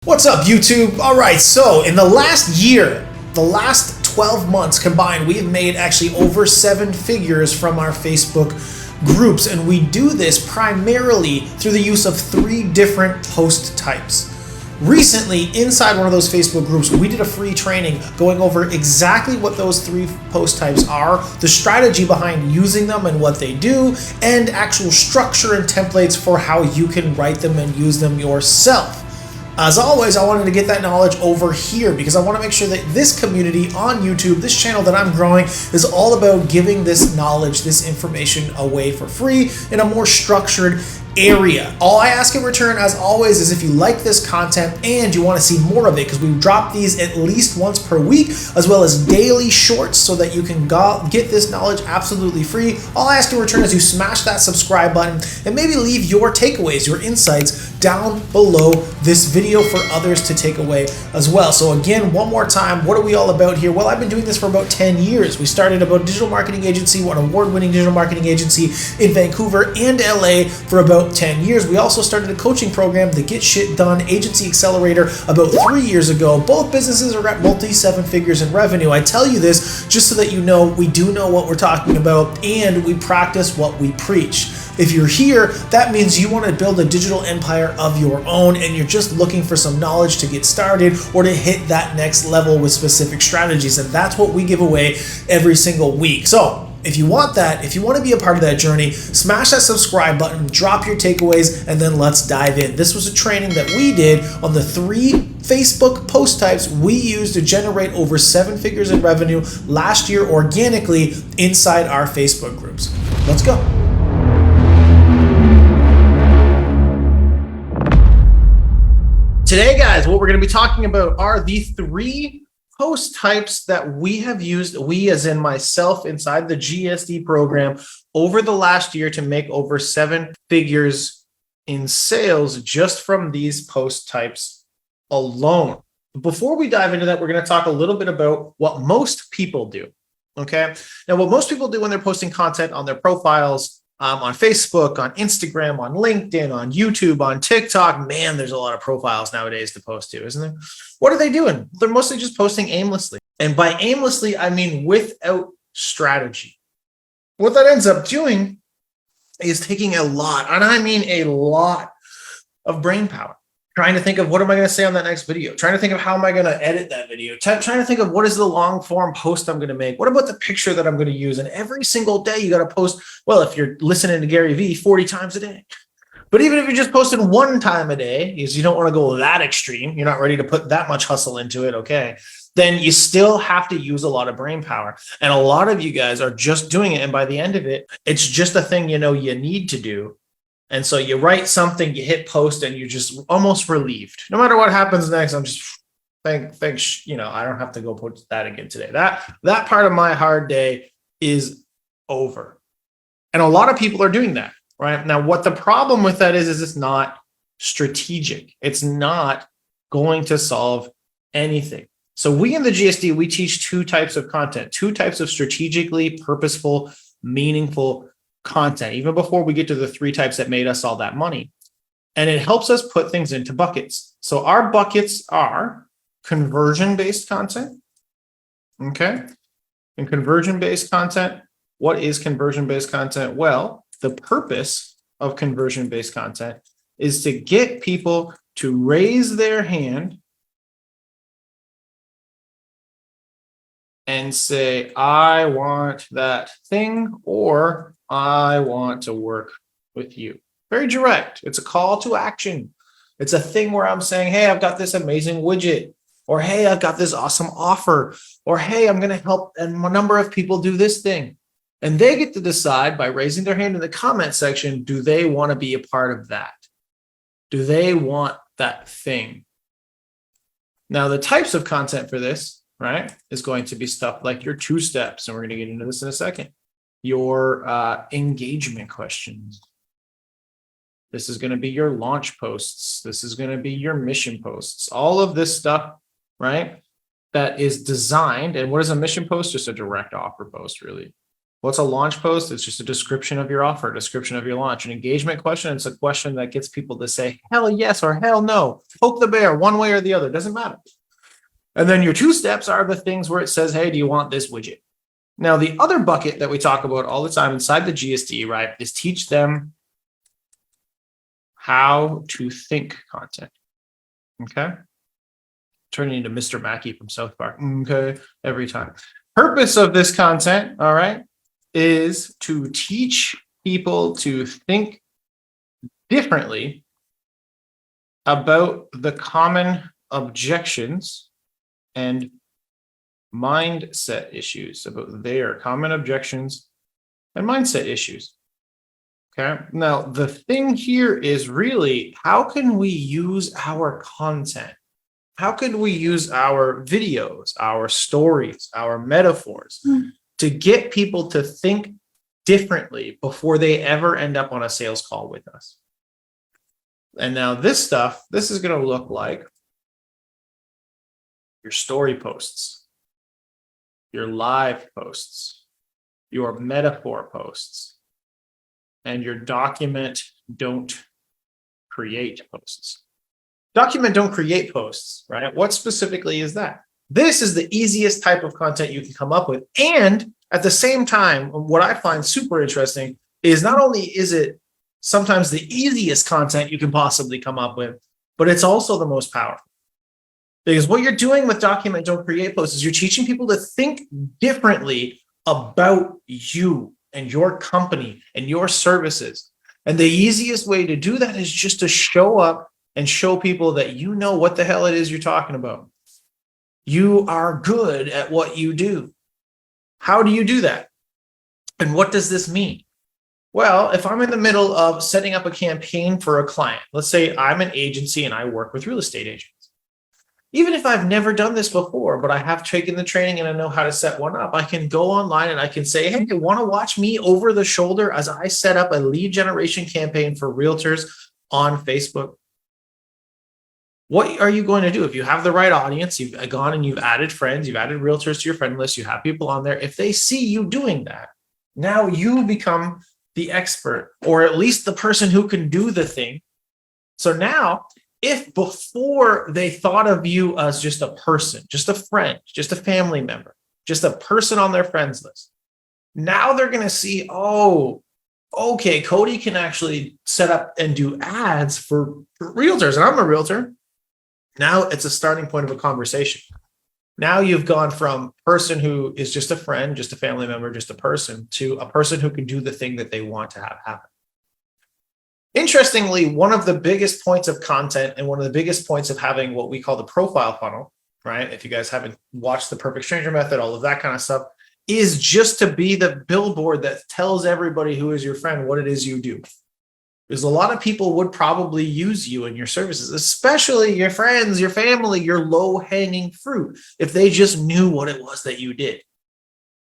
What's up, YouTube? All right, so in the last year, the last 12 months combined, we have made actually over 7 figures from our Facebook groups, and we do this primarily through the use of 3 different post types. Recently, inside one of those Facebook groups, we did a free training going over exactly what those 3 post types are, the strategy behind using them and what they do, and actual structure and templates for how you can write them and use them yourself. As always, I wanted to get that knowledge over here because I want to make sure that this community on YouTube, this channel that I'm growing, is all about giving this knowledge, this information away for free in a more structured area. All I ask in return, as always, is if you like this content and you want to see more of it, because we drop these at least once per week, as well as daily shorts so that you can get this knowledge absolutely free. All I ask in return is you smash that subscribe button and maybe leave your takeaways, your insights down below this video for others to take away as well. So again, one more time, what are we all about here? Well, I've been doing this for about 10 years. We started about digital marketing agency, an award-winning digital marketing agency in Vancouver and LA for about 10 years. We also started a coaching program, the Get Shit Done Agency Accelerator, about 3 years ago. Both businesses are at multi-7 figures in revenue. I tell you this just so that you know we do know what we're talking about and we practice what we preach. If you're here, that means you want to build a digital empire of your own and you're just looking for some knowledge to get started or to hit that next level with specific strategies. And that's what we give away every single week. So if you want that, if you want to be a part of that journey, smash that subscribe button, drop your takeaways, and then let's dive in. This was a training that we did on the 3 Facebook post types we used to generate over 7 figures in revenue last year organically inside our Facebook groups. Let's go. Today, guys, what we're going to be talking about are the 3 post types that we have used, we as in myself, inside the GSD program over the last year to make over 7 figures in sales just from these post types alone. Before we dive into that, we're going to talk a little bit about what most people do. Okay. Now, what most people do when they're posting content on their profiles, on Facebook, on Instagram, on LinkedIn, on YouTube, on TikTok. Man, there's a lot of profiles nowadays to post to, isn't there? What are they doing? They're mostly just posting aimlessly. And by aimlessly, I mean without strategy. What that ends up doing is taking a lot, and I mean a lot, of brain power. Trying to think of what am I going to say on that next video? Trying to think of how am I going to edit that video? Trying to think of what is the long form post I'm going to make? What about the picture that I'm going to use? And every single day you got to post, well, if you're listening to Gary Vee, 40 times a day. But even if you're just posting 1 time a day, because you don't want to go that extreme, you're not ready to put that much hustle into it, okay, then you still have to use a lot of brain power. And a lot of you guys are just doing it. And by the end of it, it's just a thing you know you need to do. And so you write something, you hit post, and you're just almost relieved. No matter what happens next, I'm just, thanks, you know, I don't have to go post that again today. That part of my hard day is over. And a lot of people are doing that, right? Now, what the problem with that is it's not strategic. It's not going to solve anything. So we in the GSD, we teach 2 types of content, 2 types of strategically purposeful, meaningful content, even before we get to the 3 types that made us all that money. And it helps us put things into buckets. So our buckets are conversion-based content. Okay. And conversion-based content, what is conversion-based content? Well, the purpose of conversion-based content is to get people to raise their hand and say, I want that thing, or I want to work with you. Very direct. It's a call to action. It's a thing where I'm saying, hey, I've got this amazing widget, or hey, I've got this awesome offer, or hey, I'm going to help a number of people do this thing. And they get to decide by raising their hand in the comment section, do they want to be a part of that? Do they want that thing? Now, the types of content for this, right, is going to be stuff like your 2 steps. And we're going to get into this in a second. Your engagement questions. This is going to be your launch posts. This is going to be your mission posts. All of this stuff, right, that is designed. And what is a mission post? Just a direct offer post, really. What's a launch post? It's just a description of your offer, a description of your launch. An engagement question, it's a question that gets people to say hell yes or hell no. Poke the bear one way or the other, doesn't matter. And then your 2 steps are the things where it says, hey, do you want this widget? Now, the other bucket that we talk about all the time inside the GSD, right, is teach them how to think content. Okay. Turning into Mr. Mackey from South Park. Okay. Every time. Purpose of this content, all right, is to teach people to think differently about the common objections and mindset issues, about their common objections and mindset issues. Okay. Now, the thing here is really, how can we use our content? How can we use our videos, our stories, our metaphors to get people to think differently before they ever end up on a sales call with us? And now this stuff, this is going to look like your story posts, your live posts, your metaphor posts, and your document, don't create posts. Document, don't create posts, right? What specifically is that? This is the easiest type of content you can come up with. And at the same time, what I find super interesting is not only is it sometimes the easiest content you can possibly come up with, but it's also the most powerful. Because what you're doing with document, don't create posts is you're teaching people to think differently about you and your company and your services. And the easiest way to do that is just to show up and show people that you know what the hell it is you're talking about. You are good at what you do. How do you do that? And what does this mean? Well, if I'm in the middle of setting up a campaign for a client, let's say I'm an agency and I work with real estate agents. Even if I've never done this before, but I have taken the training and I know how to set one up, I can go online and I can say, hey, you want to watch me over the shoulder as I set up a lead generation campaign for realtors on Facebook? What are you going to do? If you have the right audience, you've gone and you've added friends, you've added realtors to your friend list, you have people on there. If they see you doing that, now you become the expert, or at least the person who can do the thing. So now, if before they thought of you as just a person, just a friend, just a family member, just a person on their friends list, now they're going to see, oh, okay, Cody can actually set up and do ads for realtors, and I'm a realtor. Now it's a starting point of a conversation. Now you've gone from person who is just a friend, just a family member, just a person, to a person who can do the thing that they want to have happen. Interestingly, one of the biggest points of content and one of the biggest points of having what we call the profile funnel, right? If you guys haven't watched the Perfect Stranger Method, all of that kind of stuff, is just to be the billboard that tells everybody who is your friend what it is you do. Because a lot of people would probably use you and your services, especially your friends, your family, your low-hanging fruit, if they just knew what it was that you did.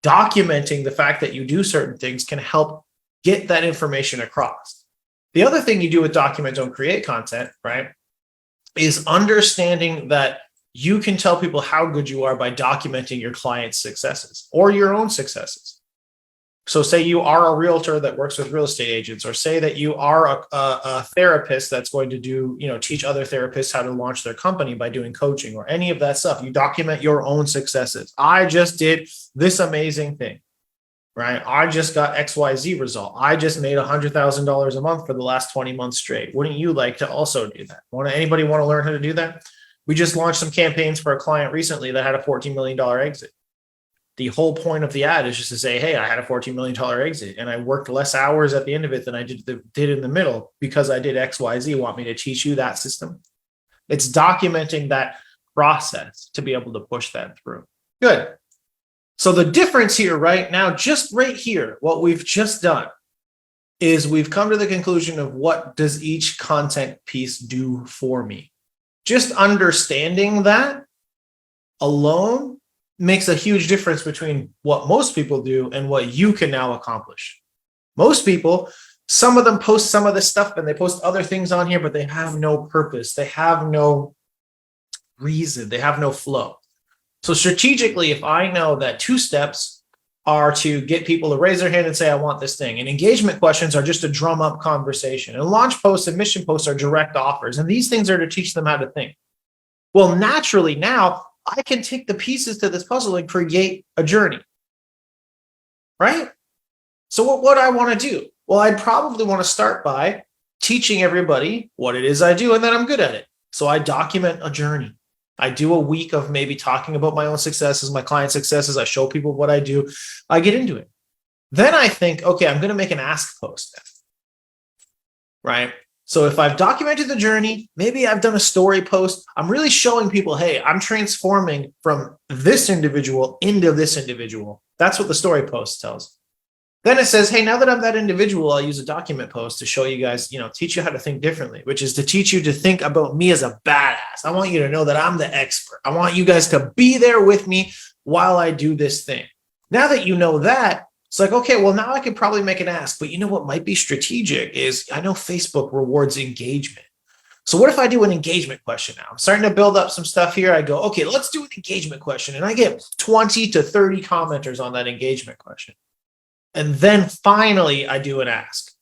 Documenting the fact that you do certain things can help get that information across. The other thing you do with document, don't create content, right, is understanding that you can tell people how good you are by documenting your client's successes or your own successes. So say you are a realtor that works with real estate agents, or say that you are a therapist that's going to do, teach other therapists how to launch their company by doing coaching or any of that stuff. You document your own successes. I just did this amazing thing, right? I just got XYZ result. I just made $100,000 a month for the last 20 months straight. Wouldn't you like to also do that? Anybody want to learn how to do that? We just launched some campaigns for a client recently that had a $14 million exit. The whole point of the ad is just to say, hey, I had a $14 million exit and I worked less hours at the end of it than I did in the middle because I did XYZ. Want me to teach you that system? It's documenting that process to be able to push that through. Good. So the difference here right now, just right here, what we've just done is we've come to the conclusion of what does each content piece do for me. Just understanding that alone makes a huge difference between what most people do and what you can now accomplish. Most people, some of them post some of this stuff and they post other things on here, but they have no purpose. They have no reason. They have no flow. So strategically, if I know that 2 steps are to get people to raise their hand and say, I want this thing. And engagement questions are just to drum up conversation. And launch posts and mission posts are direct offers. And these things are to teach them how to think. Well, naturally now I can take the pieces to this puzzle and create a journey, right? So what I want to do? Well, I'd probably want to start by teaching everybody what it is I do and that I'm good at it. So I document a journey. I do a week of maybe talking about my own successes, my client successes. I show people what I do. I get into it. Then I think, okay, I'm going to make an ask post, right? So if I've documented the journey, maybe I've done a story post, I'm really showing people, hey, I'm transforming from this individual into this individual. That's what the story post tells. Then it says, hey, now that I'm that individual, I'll use a document post to show you guys, teach you how to think differently, which is to teach you to think about me as a badass. I want you to know that I'm the expert. I want you guys to be there with me while I do this thing. Now that you know that, it's like, okay, well, now I could probably make an ask. But you know what might be strategic is I know Facebook rewards engagement. So what if I do an engagement question now? I'm starting to build up some stuff here. I go, okay, let's do an engagement question. And I get 20 to 30 commenters on that engagement question. And then finally, I do an ask,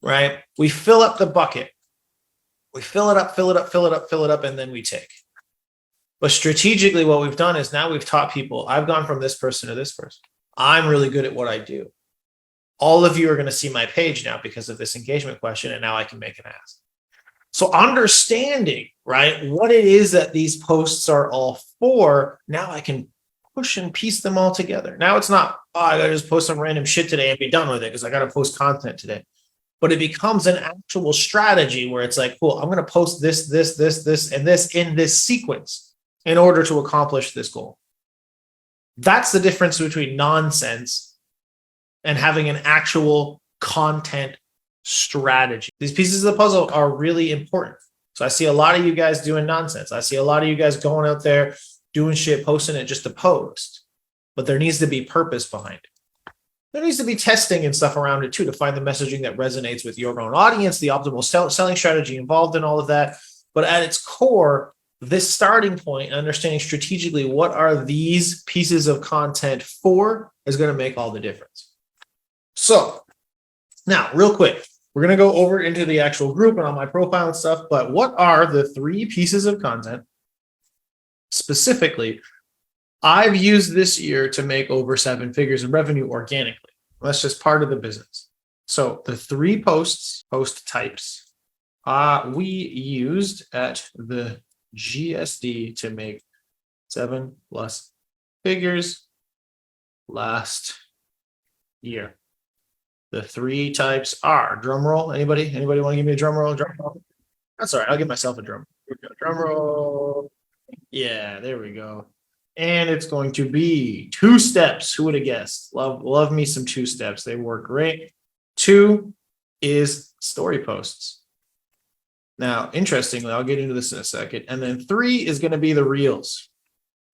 right? We fill up the bucket. We fill it up, and then we take. But strategically, what we've done is now we've taught people, I've gone from this person to this person. I'm really good at what I do. All of you are going to see my page now because of this engagement question, and now I can make an ask. So understanding, right, what it is that these posts are all for, now I can push and piece them all together. Now it's not, I gotta just post some random shit today and be done with it because I gotta post content today. But it becomes an actual strategy where it's like, cool, I'm gonna post this, and this in this sequence in order to accomplish this goal. That's the difference between nonsense and having an actual content strategy. These pieces of the puzzle are really important. So I see a lot of you guys doing nonsense. I see a lot of you guys going out there doing shit, posting it just to post. But there needs to be purpose behind it. There needs to be testing and stuff around it too to find the messaging that resonates with your own audience, the optimal selling strategy involved in all of that. But at its core, this starting point, understanding strategically what are these pieces of content for, is going to make all the difference. So now, real quick, we're going to go over into the actual group and on my profile and stuff. But what are the 3 pieces of content specifically I've used this year to make over 7 figures in revenue organically? That's just part of the business. So the 3 post types we used at the GSD to make 7+ figures last year. The 3 types are, drum roll. Anybody want to give me a drum roll? That's all right. I'll give myself a drum. Drum roll. Yeah, there we go. And it's going to be 2 steps. Who would have guessed? Love me some 2 steps. They work great. 2 is story posts. Now, interestingly, I'll get into this in a second. And then 3 is going to be the reels.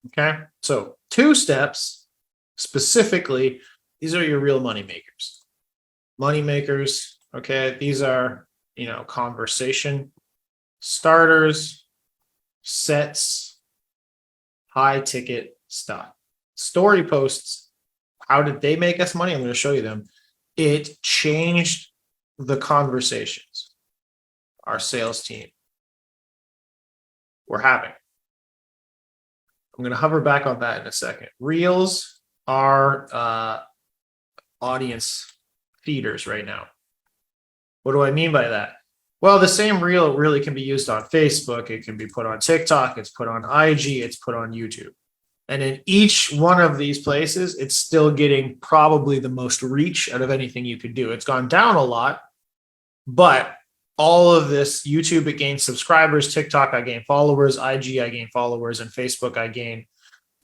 Okay. So 2 steps specifically, these are your real money makers. Money makers. Okay. These are, conversation starters, sets, high ticket stuff. Story posts, how did they make us money? I'm going to show you them. It changed the conversations our sales team were having. I'm going to hover back on that in a second. Reels are audience feeders right now. What do I mean by that? Well, the same reel really can be used on Facebook. It can be put on TikTok. It's put on IG. It's put on YouTube. And in each one of these places, it's still getting probably the most reach out of anything you could do. It's gone down a lot, but all of this, YouTube, it gains subscribers. TikTok, I gain followers. IG, I gain followers. And Facebook, I gain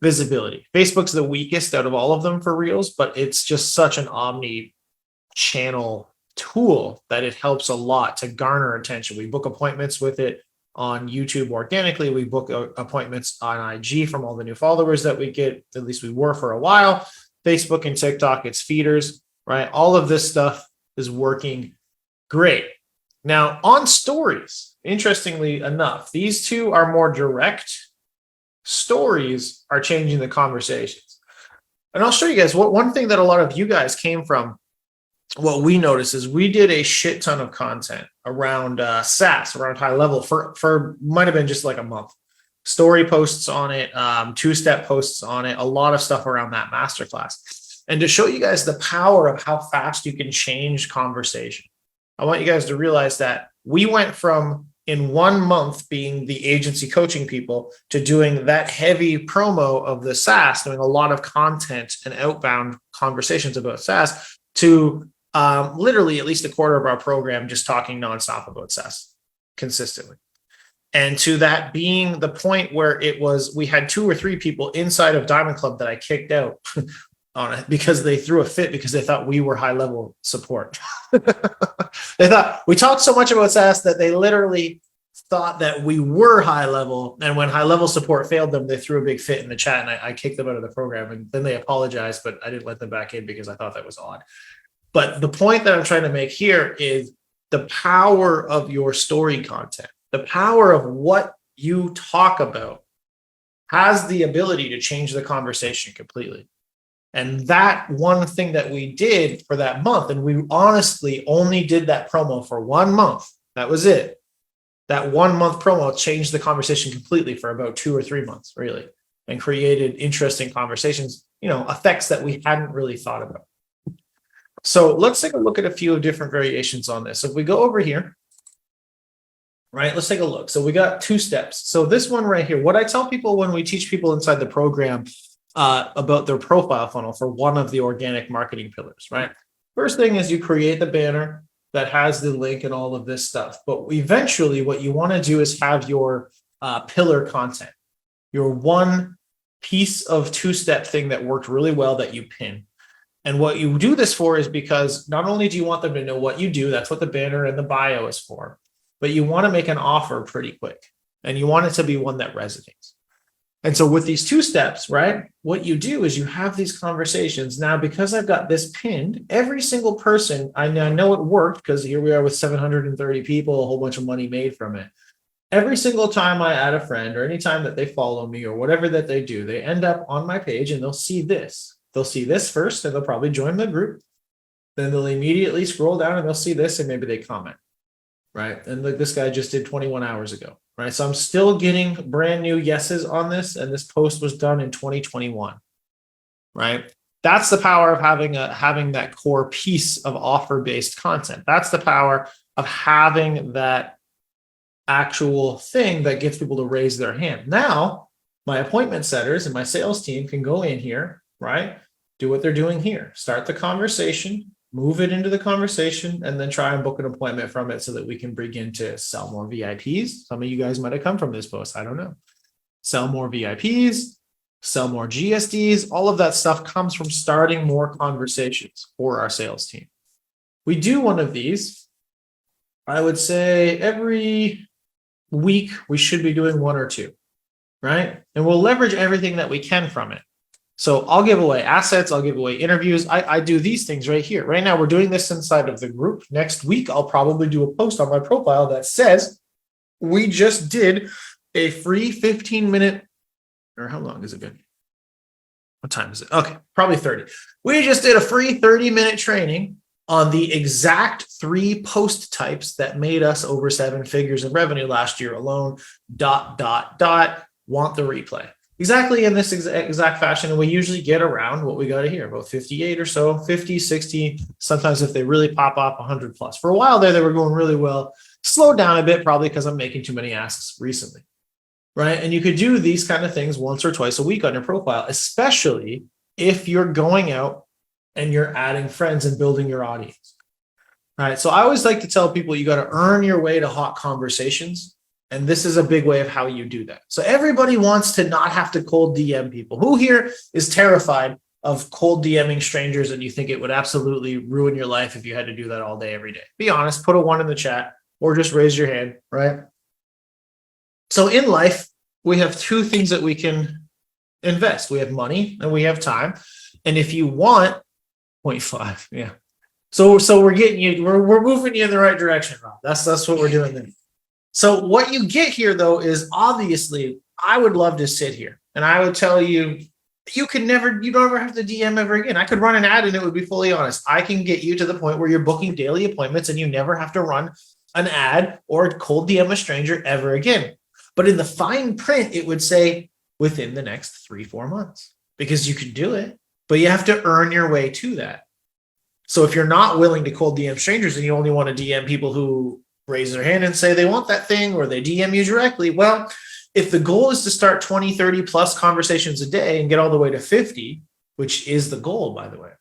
visibility. Facebook's the weakest out of all of them for Reels, but it's just such an omni-channel tool that it helps a lot to garner attention. We book appointments with it on YouTube organically. We book appointments on IG from all the new followers that we get. At least we were for a while. Facebook and TikTok, it's feeders, right? All of this stuff is working great. Now, on stories, interestingly enough, these 2 are more direct. Stories are changing the conversations. And I'll show you guys one thing that a lot of you guys came from. What we noticed is we did a shit ton of content around SaaS, around high level for might have been just like a month. Story posts on it, two-step posts on it, a lot of stuff around that masterclass. And to show you guys the power of how fast you can change conversation, I want you guys to realize that we went from in 1 month being the agency coaching people to doing that heavy promo of the SaaS, doing a lot of content and outbound conversations about SaaS, to literally at least a quarter of our program just talking nonstop about SaaS consistently. And to that being the point where it was, we had 2 or 3 people inside of Diamond Club that I kicked out on it because they threw a fit because they thought we were high level support. They thought we talked so much about SaaS that they literally thought that we were high level. And when high level support failed them, they threw a big fit in the chat and I kicked them out of the program. And then they apologized, but I didn't let them back in because I thought that was odd. But the point that I'm trying to make here is the power of your story content, the power of what you talk about has the ability to change the conversation completely. And that one thing that we did for that month, and we honestly only did that promo for 1 month. That was it. That 1 month promo changed the conversation completely for about 2 or 3 months, really, and created interesting conversations, effects that we hadn't really thought about. So let's take a look at a few different variations on this. If we go over here, right, let's take a look. So we got 2 steps. So this one right here, what I tell people when we teach people inside the program about their profile funnel for one of the organic marketing pillars, right? First thing is you create the banner that has the link and all of this stuff. But eventually what you want to do is have your pillar content, your one piece of 2-step thing that worked really well that you pin. And what you do this for is because not only do you want them to know what you do, that's what the banner and the bio is for, but you want to make an offer pretty quick and you want it to be one that resonates. And so with these 2 steps, right, what you do is you have these conversations. Now, because I've got this pinned, every single person, I know it worked because here we are with 730 people, a whole bunch of money made from it. Every single time I add a friend or anytime that they follow me or whatever that they do, they end up on my page and they'll see this. They'll see this first and they'll probably join the group. Then they'll immediately scroll down and they'll see this and maybe they comment, right? And like this guy just did 21 hours ago, right? So I'm still getting brand new yeses on this. And this post was done in 2021, right? That's the power of having that core piece of offer-based content. That's the power of having that actual thing that gets people to raise their hand. Now, my appointment setters and my sales team can go in here, right? Do what they're doing here. Start the conversation, move it into the conversation, and then try and book an appointment from it so that we can begin to sell more VIPs. Some of you guys might have come from this post. I don't know. Sell more VIPs, sell more GSDs. All of that stuff comes from starting more conversations for our sales team. We do one of these, I would say every week, we should be doing 1 or 2, right? And we'll leverage everything that we can from it. So I'll give away assets. I'll give away interviews. I do these things right here. Right now, we're doing this inside of the group. Next week, I'll probably do a post on my profile that says, we just did a free 15-minute, or how long has it been? What time is it? Okay, probably 30. We just did a free 30-minute training on the exact 3 post types that made us over 7 figures in revenue last year alone, ... Want the replay. Exactly in this exact fashion. And we usually get around what we got to hear, about 58 or so, 50, 60, sometimes if they really pop off 100 plus. For a while there, they were going really well. Slowed down a bit, probably because I'm making too many asks recently, right? And you could do these kind of things once or twice a week on your profile, especially if you're going out and you're adding friends and building your audience, right? So I always like to tell people you got to earn your way to hot conversations. And this is a big way of how you do that. So everybody wants to not have to cold DM people. Who here is terrified of cold DMing strangers and you think it would absolutely ruin your life if you had to do that all day, every day? Be honest, put a 1 in the chat or just raise your hand, right? So in life, we have 2 things that we can invest. We have money and we have time. And if you want 0.5, yeah. So we're getting you, we're moving you in the right direction, Rob. That's what we're doing there. So what you get here, though, is obviously I would love to sit here and I would tell you you don't ever have to DM ever again. I could run an ad and it would be fully honest. I can get you to the point where you're booking daily appointments and you never have to run an ad or cold DM a stranger ever again. But in the fine print, it would say within the next 3-4 months, because you can do it, but you have to earn your way to that. So if you're not willing to cold DM strangers and you only want to DM people who raise their hand and say they want that thing, or they DM you directly, well, if the goal is to start 20, 30 plus conversations a day and get all the way to 50, which is the goal, by the way,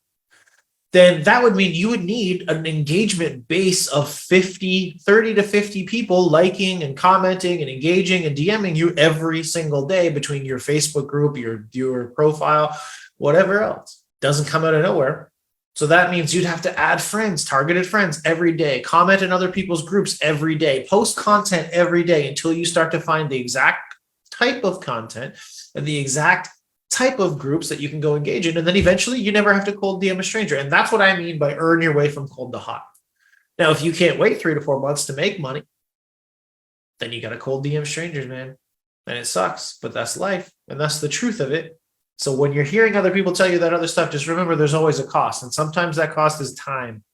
then that would mean you would need an engagement base of 30 to 50 people liking and commenting and engaging and DMing you every single day between your Facebook group, your profile, whatever else. Doesn't come out of nowhere. So that means you'd have to add friends, targeted friends every day, comment in other people's groups every day, post content every day until you start to find the exact type of content and the exact type of groups that you can go engage in. And then eventually you never have to cold DM a stranger. And that's what I mean by earn your way from cold to hot. Now, if you can't wait 3 to 4 months to make money, then you got to cold DM strangers, man. And it sucks, but that's life. And that's the truth of it. So when you're hearing other people tell you that other stuff, just remember there's always a cost. And sometimes that cost is time.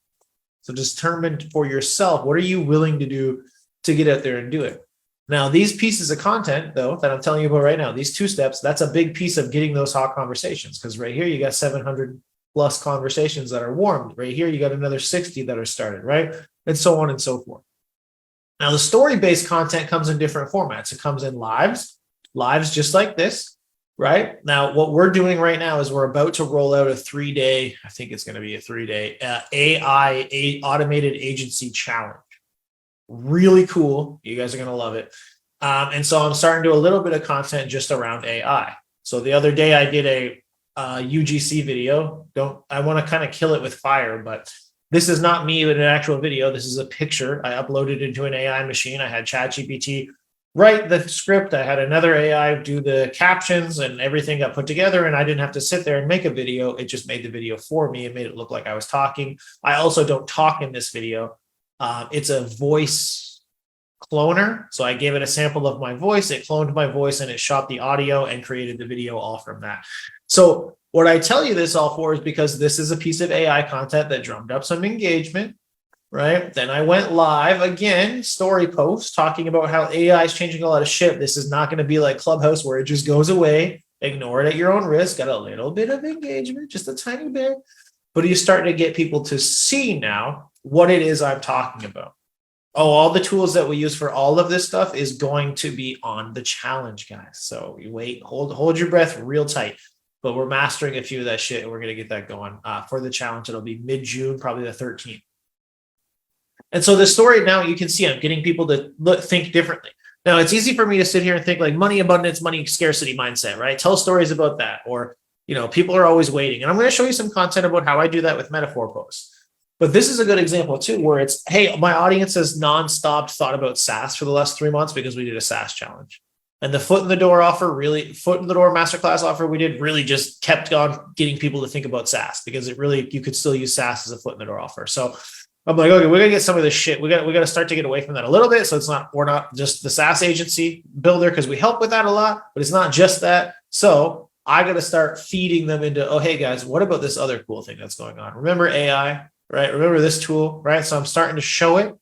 So determine for yourself, what are you willing to do to get out there and do it? Now, these pieces of content, though, that I'm telling you about right now, these 2 steps, that's a big piece of getting those hot conversations. Because right here, you got 700 plus conversations that are warmed. Right here, you got another 60 that are started, right? And so on and so forth. Now, the story-based content comes in different formats. It comes in lives just like this. Right now, what we're doing right now is we're about to roll out a 3-day, I think it's going to be a 3-day AI automated agency challenge. Really cool. You guys are going to love it. And so I'm starting to do a little bit of content just around AI. So the other day I did a UGC video. I want to kind of kill it with fire, but this is not me in an actual video. This is a picture. I uploaded into an AI machine. I had ChatGPT write the script. I had another AI do the captions, and everything got put together, and I didn't have to sit there and make a video. It just made the video for me. It made it look like I was talking. I also don't talk in this video. It's a voice cloner. So I gave it a sample of my voice. It cloned my voice and it shot the audio and created the video all from that. So what I tell you this all for is because this is a piece of AI content that drummed up some engagement. Right. Then I went live again, story post talking about how AI is changing a lot of shit. This is not going to be like Clubhouse where it just goes away. Ignore it at your own risk. Got a little bit of engagement, just a tiny bit. But you're starting to get people to see now what it is I'm talking about. Oh, all the tools that we use for all of this stuff is going to be on the challenge, guys. So you wait, hold your breath real tight. But we're mastering a few of that shit and we're going to get that going for the challenge. It'll be mid-June, probably the 13th. And so the story now, you can see I'm getting people to think differently. Now, it's easy for me to sit here and think like money abundance, money scarcity mindset, right? Tell stories about that. Or, people are always waiting. And I'm going to show you some content about how I do that with metaphor posts. But this is a good example too, where it's, hey, my audience has nonstop thought about SaaS for the last 3 months because we did a SaaS challenge. And the foot in the door masterclass offer we did really just kept on getting people to think about SaaS because you could still use SaaS as a foot in the door offer. So I'm like, okay, we're gonna get some of this shit. We got to start to get away from that a little bit. So we're not just the SaaS agency builder because we help with that a lot, but it's not just that. So I got to start feeding them into, oh, hey guys, what about this other cool thing that's going on? Remember AI, right? Remember this tool, right? So I'm starting to show it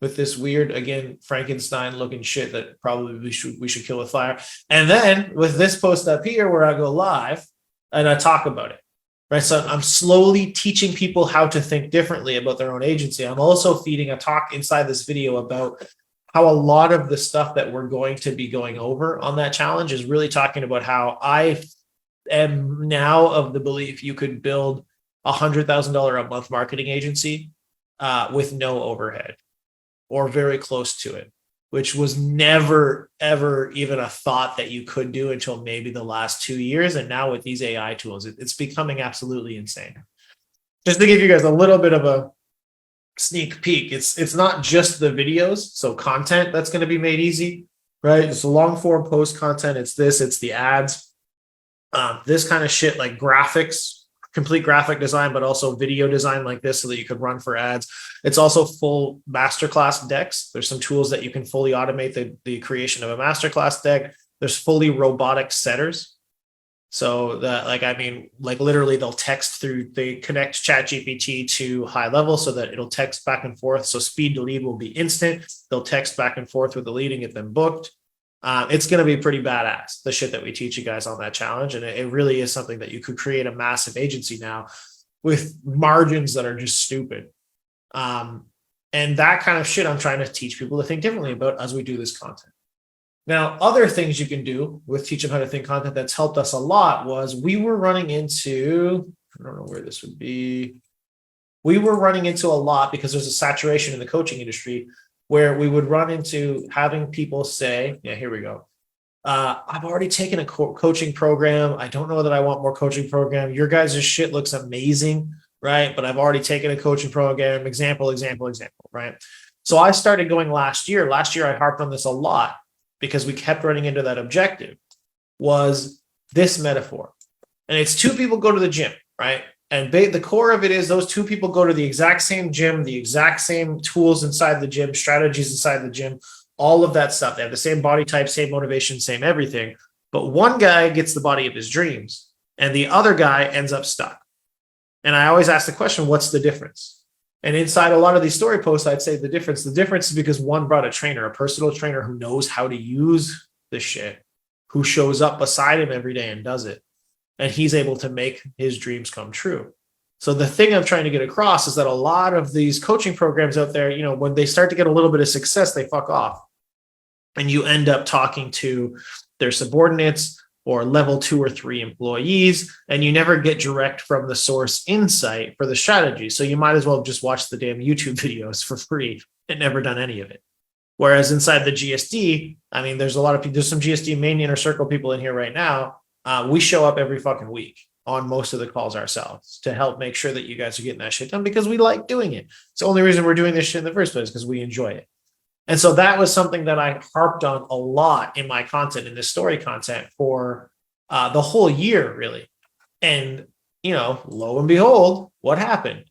with this weird, again, Frankenstein looking shit that probably we should kill with fire. And then with this post up here where I go live and I talk about it. Right. So I'm slowly teaching people how to think differently about their own agency. I'm also feeding a talk inside this video about how a lot of the stuff that we're going to be going over on that challenge is really talking about how I am now of the belief you could build $100,000 a month marketing agency with no overhead or very close to it, which was never, ever even a thought that you could do until maybe the last 2 years. And now with these AI tools, it's becoming absolutely insane. Just to give you guys a little bit of a sneak peek, it's not just the videos. So content that's going to be made easy, right? It's a long form post content. It's the ads, this kind of shit like graphics, complete graphic design, but also video design like this so that you could run for ads. It's also full masterclass decks. There's some tools that you can fully automate the creation of a masterclass deck. There's fully robotic setters. So that, like, I mean, like literally they'll text through, they connect ChatGPT to high level so that it'll text back and forth. So speed to lead will be instant. They'll text back and forth with the lead and get them booked. It's going to be pretty badass, the shit that we teach you guys on that challenge. And it really is something that you could create a massive agency now with margins that are just stupid. And that kind of shit I'm trying to teach people to think differently about as we do this content. Now, other things you can do with Teach Them How to Think content that's helped us a lot was we were running into, I don't know where this would be. We were running into a lot because there's a saturation in the coaching industry where we would run into having people say, yeah, here we go. I've already taken a coaching program. I don't know that I want more coaching program. Your guys' shit looks amazing, right? But I've already taken a coaching program. Example, right? So I started going last year. Last year, I harped on this a lot because we kept running into that objective, was this metaphor. And it's two people go to the gym, right? And the core of it is those two people go to the exact same gym, the exact same tools inside the gym, strategies inside the gym, all of that stuff. They have the same body type, same motivation, same everything. But one guy gets the body of his dreams and the other guy ends up stuck. And I always ask the question, what's the difference? And inside a lot of these story posts, I'd say the difference is because one brought a trainer, a personal trainer who knows how to use the shit, who shows up beside him every day and does it. And he's able to make his dreams come true. So the thing I'm trying to get across is that a lot of these coaching programs out there, you know, when they start to get a little bit of success, they fuck off. And you end up talking to their subordinates or level 2 or 3 employees, and you never get direct from the source insight for the strategy. So you might as well just watch the damn YouTube videos for free and never done any of it. Whereas inside the GSD, I mean, there's a lot of people, there's some GSD main inner circle people in here right now. We show up every fucking week on most of the calls ourselves to help make sure that you guys are getting that shit done because we like doing it. It's the only reason we're doing this shit in the first place because we enjoy it. And so that was something that I harped on a lot in my content, in this story content for the whole year, really. And, you know, lo and behold, what happened?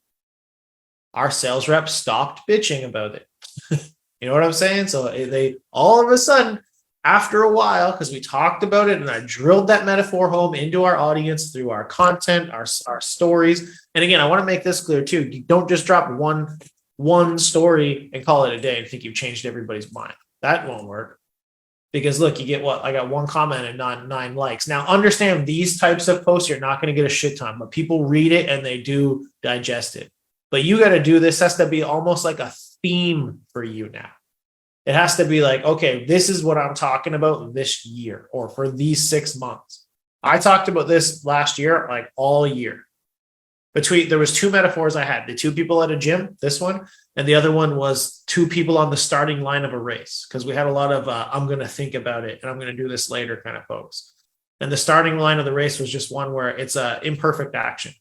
Our sales reps stopped bitching about it. You know what I'm saying? So they all of a sudden, after a while, because we talked about it and I drilled that metaphor home into our audience through our content, our stories. And again, I want to make this clear too. You don't just drop one story and call it a day and think you've changed everybody's mind. That won't work. Because look, you get what? I got one comment and not 9 likes. Now, understand these types of posts, you're not going to get a shit ton, but people read it and they do digest it. But you got to do this, has to be almost like a theme for you now. It has to be like, okay, this is what I'm talking about this year or for these 6 months. I talked about this last year, like all year. There was 2 metaphors I had, the 2 people at a gym, this one, and the other one was 2 people on the starting line of a race. Because we had a lot of, I'm going to think about it and I'm going to do this later kind of folks. And the starting line of the race was just one where it's a imperfect action.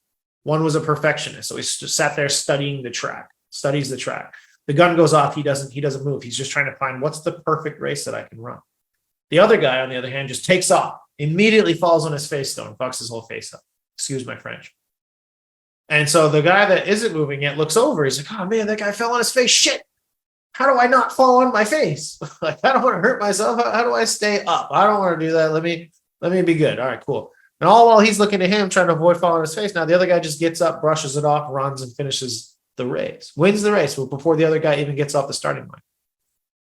One was a perfectionist. So he just sat there studying the track, studies the track. The gun goes off. He doesn't move. He's just trying to find what's the perfect race that I can run. The other guy, on the other hand, just takes off, immediately falls on his face though, and fucks his whole face up. Excuse my French. And so the guy that isn't moving yet looks over. He's like, oh man, that guy fell on his face. Shit. How do I not fall on my face? Like, I don't want to hurt myself. How do I stay up? I don't want to do that. Let me be good. All right, cool. And all while he's looking at him, trying to avoid falling on his face. Now the other guy just gets up, brushes it off, runs and finishes the race, wins the race before the other guy even gets off the starting line.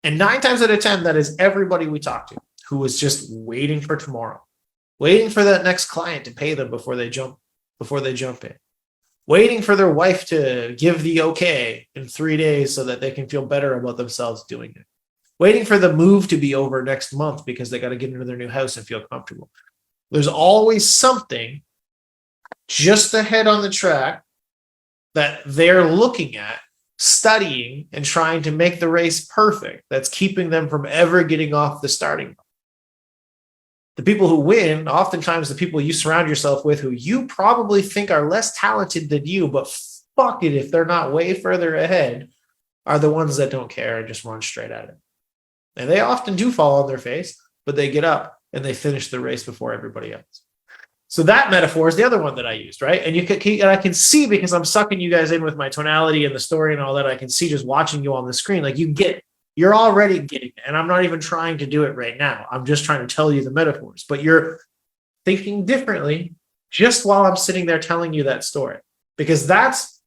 And 9 times out of 10, that is everybody we talk to who is just waiting for tomorrow, waiting for that next client to pay them before they jump in, waiting for their wife to give the okay in 3 days so that they can feel better about themselves doing it, waiting for the move to be over next month because they got to get into their new house and feel comfortable. There's always something just ahead on the track that they're looking at, studying, and trying to make the race perfect. That's keeping them from ever getting off the starting line. The people who win, oftentimes the people you surround yourself with who you probably think are less talented than you, but fuck it if they're not way further ahead, are the ones that don't care and just run straight at it. And they often do fall on their face, but they get up and they finish the race before everybody else. So that metaphor is the other one that I used, right? And I can see, because I'm sucking you guys in with my tonality and the story and all that, I can see just watching you on the screen, like you're already getting it. And I'm not even trying to do it right now. I'm just trying to tell you the metaphors, but you're thinking differently just while I'm sitting there telling you that story. Because that's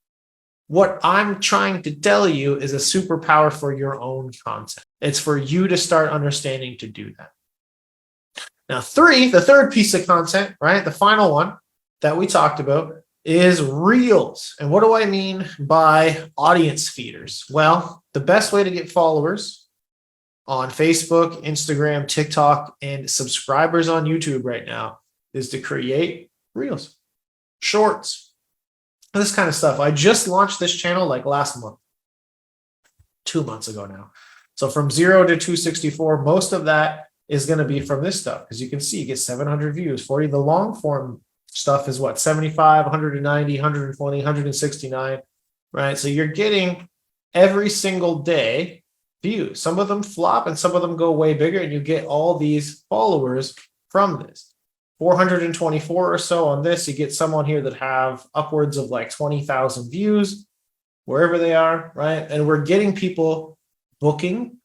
what I'm trying to tell you is a superpower for your own content. It's for you to start understanding to do that. Now, the third piece of content, right? The final one that we talked about is Reels. And what do I mean by audience feeders? Well, the best way to get followers on Facebook, Instagram, TikTok, and subscribers on YouTube right now is to create Reels, Shorts, this kind of stuff. I just launched this channel like last month, 2 months ago now. So from 0 to 264, most of that is going to be from this stuff. As you can see, you get 700 views, 40. The long form stuff is what, 75, 190, 120, 169, right? So you're getting every single day views. Some of them flop and some of them go way bigger, and you get all these followers from this. 424 or so on this. You get some on here that have upwards of like 20,000 views, wherever they are, right? And we're getting people booking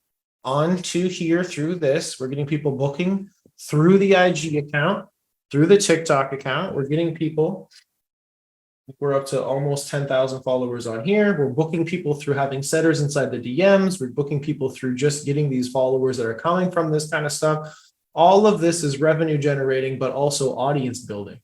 onto here through this. We're getting people booking through the IG account, through the TikTok account. We're getting people, we're up to almost 10,000 followers on here. We're booking people through having setters inside the DMs. We're booking people through just getting these followers that are coming from this kind of stuff. All of this is revenue generating, but also audience building,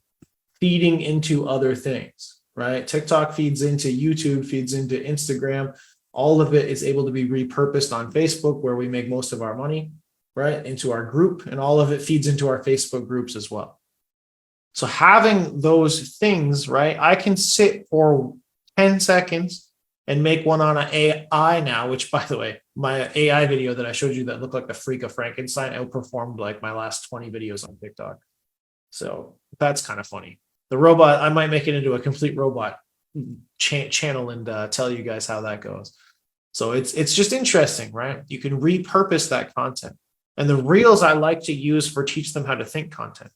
feeding into other things, right? TikTok feeds into YouTube, feeds into Instagram. All of it is able to be repurposed on Facebook, where we make most of our money, right? Into our group, and all of it feeds into our Facebook groups as well. So having those things, right? I can sit for 10 seconds and make one on an AI now, which, by the way, my AI video that I showed you that looked like the freak of Frankenstein outperformed like my last 20 videos on TikTok. So that's kind of funny. The robot, I might make it into a complete robot channel and tell you guys how that goes. So it's just interesting, right? You can repurpose that content. And the Reels I like to use for teach them how to think content,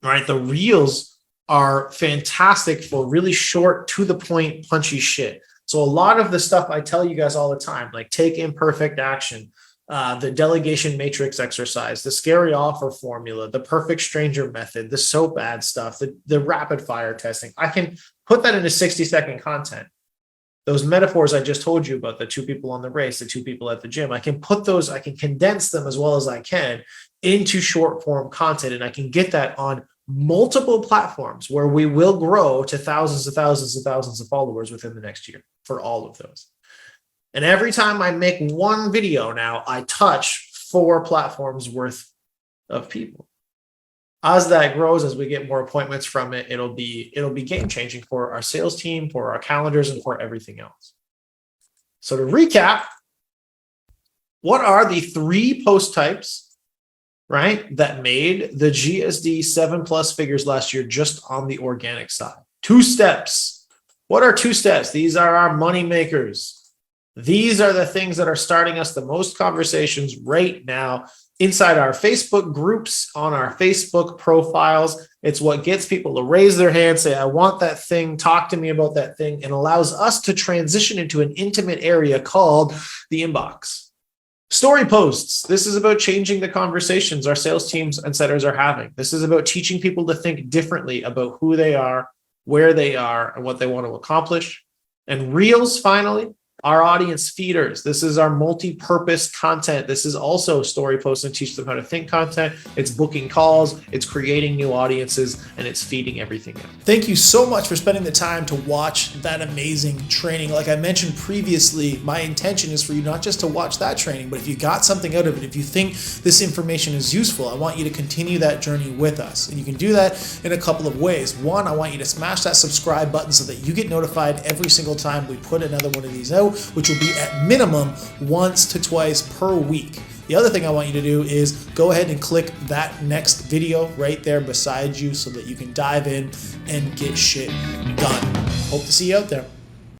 right? The Reels are fantastic for really short, to the point, punchy shit. So a lot of the stuff I tell you guys all the time, like take imperfect action, the delegation matrix exercise, the scary offer formula, the perfect stranger method, the soap ad stuff, the rapid fire testing. I can put that into 60-second content. Those metaphors I just told you about, the 2 people on the race, the 2 people at the gym, I can put those, I can condense them as well as I can into short form content. And I can get that on multiple platforms where we will grow to thousands and thousands and thousands of followers within the next year for all of those. And every time I make one video now, I touch 4 platforms worth of people. As that grows, as we get more appointments from it, it'll be game changing for our sales team, for our calendars, and for everything else. So to recap, what are the 3 post types, right, that made the GSD 7+ figures last year just on the organic side? 2 steps. What are 2 steps? These are our money makers. These are the things that are starting us the most conversations right now inside our Facebook groups, on our Facebook profiles. It's what gets people to raise their hand, say, I want that thing, talk to me about that thing, and allows us to transition into an intimate area called the inbox. Story posts. This is about changing the conversations our sales teams and setters are having. This is about teaching people to think differently about who they are, where they are, and what they want to accomplish. And Reels, finally, our audience feeders. This is our multi-purpose content. This is also story posts and teach them how to think content. It's booking calls, it's creating new audiences, and it's feeding everything in. Thank you so much for spending the time to watch that amazing training. Like I mentioned previously, my intention is for you not just to watch that training, but if you got something out of it, if you think this information is useful, I want you to continue that journey with us. And you can do that in a couple of ways. One, I want you to smash that subscribe button so that you get notified every single time we put another one of these out, which will be at minimum once to twice per week. The other thing I want you to do is go ahead and click that next video right there beside you so that you can dive in and get shit done. Hope to see you out there.